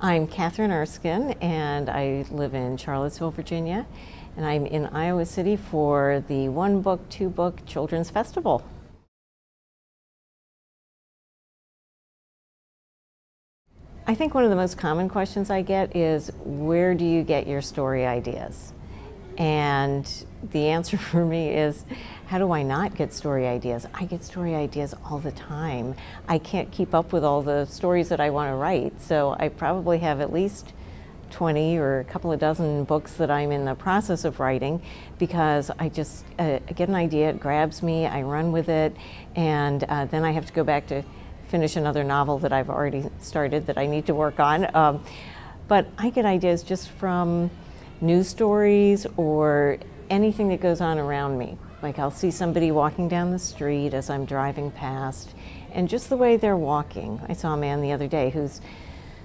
I'm Kathryn Erskine, and I live in Charlottesville, Virginia, and I'm in Iowa City for the One Book, Two Book Children's Festival. I think one of the most common questions I get is, where do you get your story ideas? And the answer for me is, how do I not get story ideas? I get story ideas all the time. I can't keep up with all the stories that I want to write, so I probably have at least 20 or a couple of dozen books that I'm in the process of writing, because I just get an idea, it grabs me, I run with it, and then I have to go back to finish another novel that I've already started that I need to work on. But I get ideas just from news stories or anything that goes on around me. Like, I'll see somebody walking down the street as I'm driving past, and just the way they're walking. I saw a man the other day whose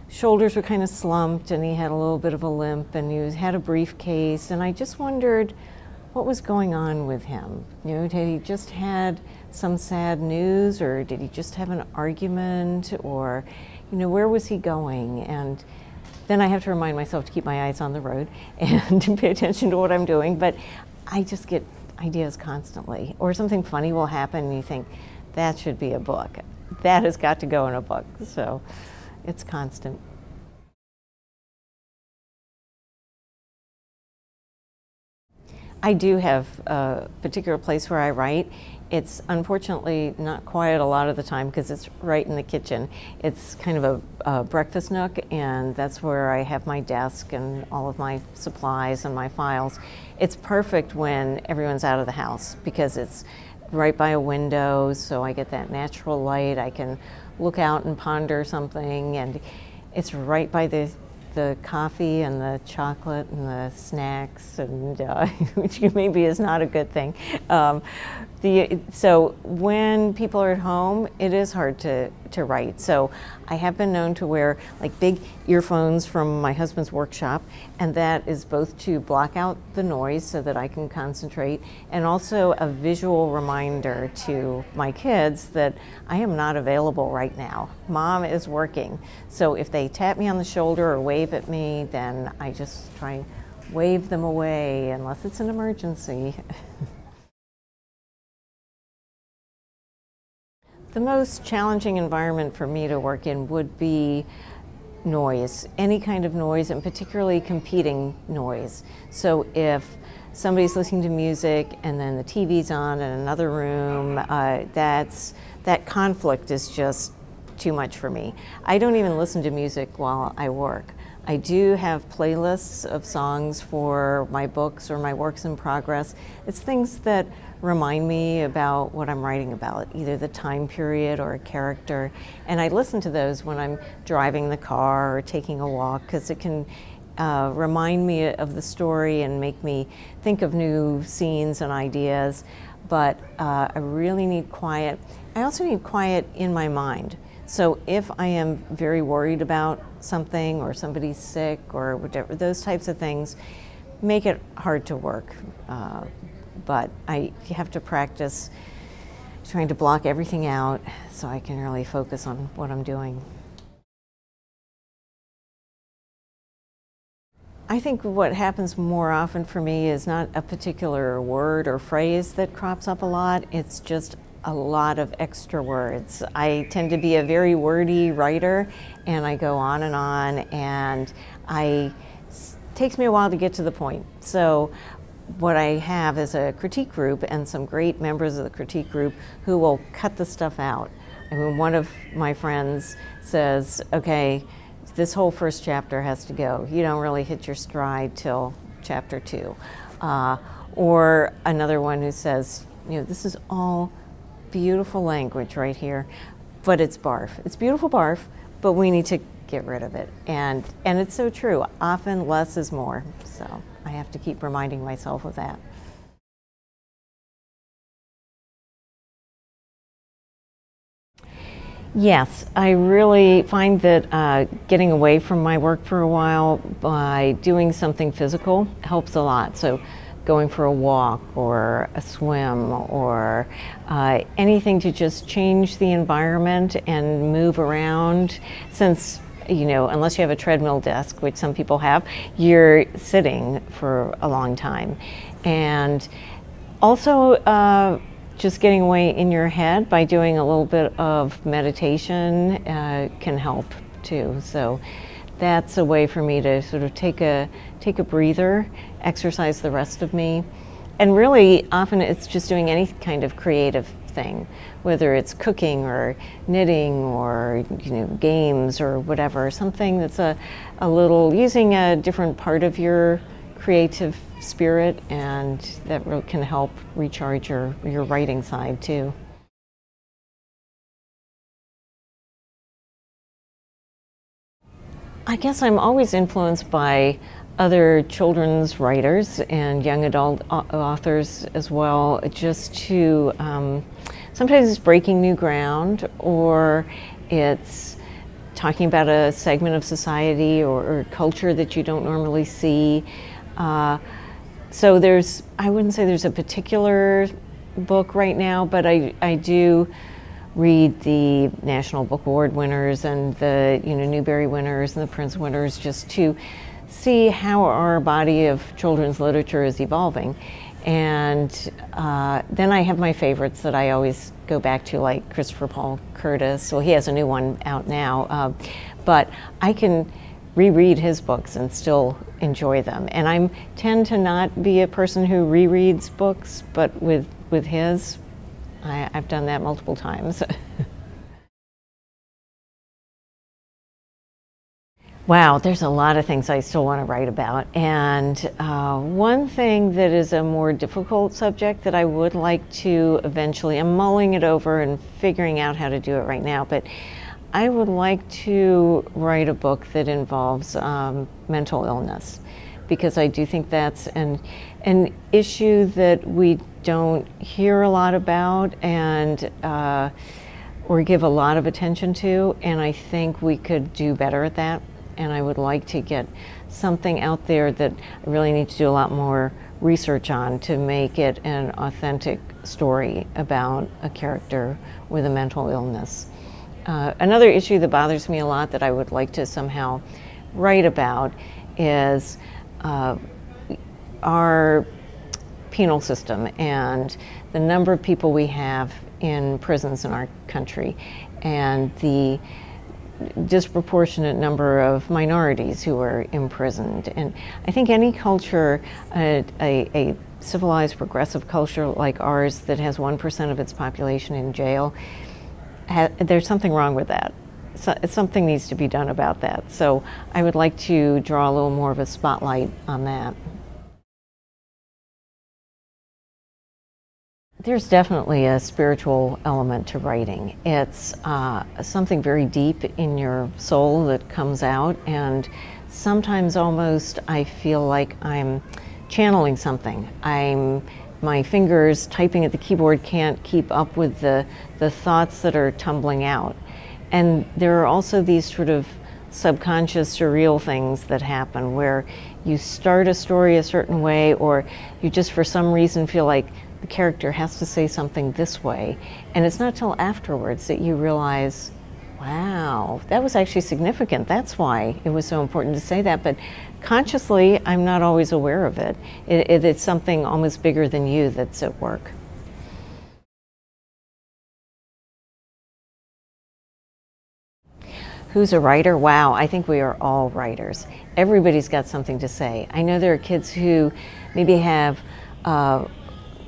shoulders were kind of slumped and he had a little bit of a limp and he had a briefcase, and I just wondered what was going on with him. You know, had he just had some sad news, or did he just have an argument, or, you know, where was he going? And then I have to remind myself to keep my eyes on the road and to pay attention to what I'm doing. But I just get ideas constantly. Or something funny will happen and you think, that should be a book. That has got to go in a book. So it's constant. I do have a particular place where I write. It's unfortunately not quiet a lot of the time because it's right in the kitchen. It's kind of a breakfast nook, and that's where I have my desk and all of my supplies and my files. It's perfect when everyone's out of the house because it's right by a window, so I get that natural light. I can look out and ponder something, and it's right by the coffee and the chocolate and the snacks, and which maybe is not a good thing. So when people are at home, it is hard to write. So I have been known to wear like big earphones from my husband's workshop, and that is both to block out the noise so that I can concentrate, and also a visual reminder to my kids that I am not available right now. Mom is working. So if they tap me on the shoulder or wave at me, then I just try and wave them away unless it's an emergency. The most challenging environment for me to work in would be noise, any kind of noise, and particularly competing noise. So if somebody's listening to music and then the TV's on in another room, that conflict is just too much for me. I don't even listen to music while I work. I do have playlists of songs for my books or my works in progress. It's things that remind me about what I'm writing about, either the time period or a character. And I listen to those when I'm driving the car or taking a walk, because it can remind me of the story and make me think of new scenes and ideas. But I really need quiet. I also need quiet in my mind. So if I am very worried about something, or somebody's sick, or whatever, those types of things make it hard to work. But I have to practice trying to block everything out so I can really focus on what I'm doing. I think what happens more often for me is not a particular word or phrase that crops up a lot, it's just a lot of extra words. I tend to be a very wordy writer, and I go on, and it takes me a while to get to the point. So what I have is a critique group and some great members of the critique group who will cut the stuff out. I mean, one of my friends says, okay, this whole first chapter has to go. You don't really hit your stride till chapter 2. Or another one who says, you know, this is all beautiful language right here, but it's barf. It's beautiful barf, but we need to get rid of it. And it's so true. Often less is more. So I have to keep reminding myself of that. Yes, I really find that getting away from my work for a while by doing something physical helps a lot. So going for a walk or a swim or anything to just change the environment and move around. Since you know, unless you have a treadmill desk, which some people have, you're sitting for a long time. And also just getting away in your head by doing a little bit of meditation can help too. So that's a way for me to sort of take a breather, exercise the rest of me. And really often it's just doing any kind of creative thing, whether it's cooking or knitting or, you know, games or whatever, something that's a little using a different part of your creative spirit, and that really can help recharge your writing side too. I guess I'm always influenced by other children's writers and young adult authors as well, just to sometimes it's breaking new ground, or it's talking about a segment of society or culture that you don't normally see. So I wouldn't say there's a particular book right now, but I do read the National Book Award winners and the, you know, Newbery winners and the Prince winners, just to see how our body of children's literature is evolving. And then I have my favorites that I always go back to, like Christopher Paul Curtis. Well, he has a new one out now, but I can reread his books and still enjoy them. And I tend to not be a person who rereads books, but with his, I've done that multiple times. Wow, there's a lot of things I still want to write about. And one thing that is a more difficult subject that I would like to eventually, I'm mulling it over and figuring out how to do it right now, but I would like to write a book that involves mental illness, because I do think that's an issue that we don't hear a lot about and or give a lot of attention to, and I think we could do better at that. And I would like to get something out there that I really need to do a lot more research on to make it an authentic story about a character with a mental illness. Another issue that bothers me a lot that I would like to somehow write about is our penal system and the number of people we have in prisons in our country, and the disproportionate number of minorities who are imprisoned. And I think any culture, a civilized, progressive culture like ours that has 1% of its population in jail, there's something wrong with that. Something needs to be done about that. So I would like to draw a little more of a spotlight on that. There's definitely a spiritual element to writing. It's something very deep in your soul that comes out, and sometimes almost I feel like I'm channeling something. My fingers typing at the keyboard can't keep up with the thoughts that are tumbling out. And there are also these sort of subconscious, surreal things that happen where you start a story a certain way, or you just for some reason feel like the character has to say something this way. And it's not till afterwards that you realize, wow, that was actually significant. That's why it was so important to say that. But consciously, I'm not always aware of it. It's something almost bigger than you that's at work. Who's a writer? Wow, I think we are all writers. Everybody's got something to say. I know there are kids who maybe have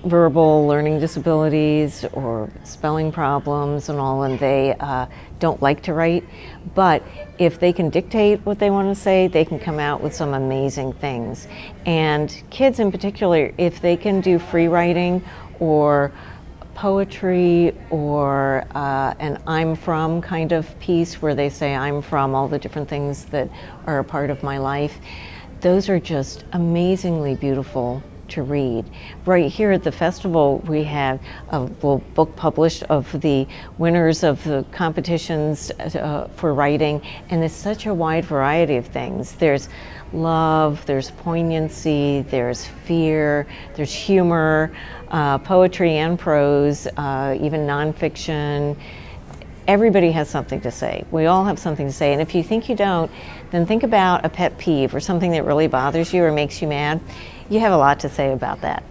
verbal learning disabilities or spelling problems and all, and they don't like to write. But if they can dictate what they want to say, they can come out with some amazing things. And kids in particular, if they can do free writing or poetry or an I'm from kind of piece where they say I'm from all the different things that are a part of my life, those are just amazingly beautiful to read. Right here at the festival, we have a little book published of the winners of the competitions for writing, and there's such a wide variety of things. There's love, there's poignancy, there's fear, there's humor, poetry and prose, even nonfiction. Everybody has something to say. We all have something to say. And if you think you don't, then think about a pet peeve or something that really bothers you or makes you mad. You have a lot to say about that.